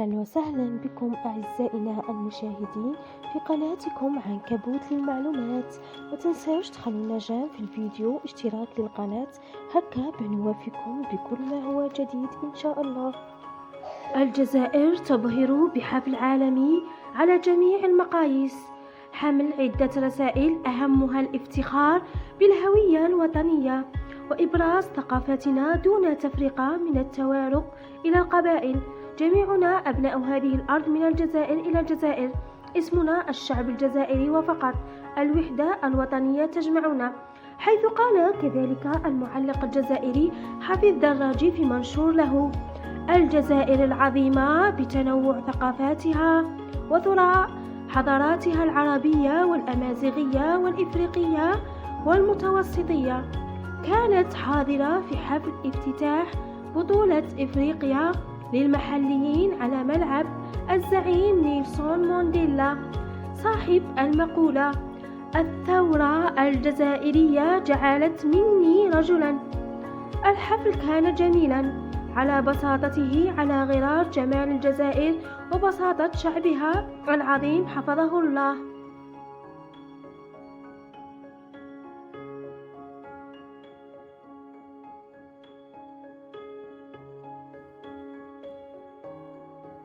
أهلا وسهلا بكم أعزائنا المشاهدين في قناتكم عنكبوت للمعلومات. ما تنساوش تخلونا جيم في الفيديو اشتراك للقناة، هكا بنوافيكم بكل ما هو جديد إن شاء الله. الجزائر تبهر بحفل عالمي على جميع المقاييس، حمل عدة رسائل أهمها الافتخار بالهوية الوطنية وإبراز ثقافتنا دون تفرقة من التوارق إلى القبائل. جميعنا أبناء هذه الأرض من الجزائر إلى الجزائر، اسمنا الشعب الجزائري وفقط، الوحدة الوطنية تجمعنا، حيث قال كذلك المعلق الجزائري حفيظ دراجي في منشور له: الجزائر العظيمة بتنوع ثقافاتها وثراء حضاراتها العربية والأمازيغية والإفريقية والمتوسطية، كانت حاضرة في حفل افتتاح بطولة إفريقيا للمحليين على ملعب الزعيم نيلسون مانديلا صاحب المقولة: الثورة الجزائرية جعلت مني رجلا. الحفل كان جميلا على بساطته، على غرار جمال الجزائر وبساطة شعبها العظيم حفظه الله.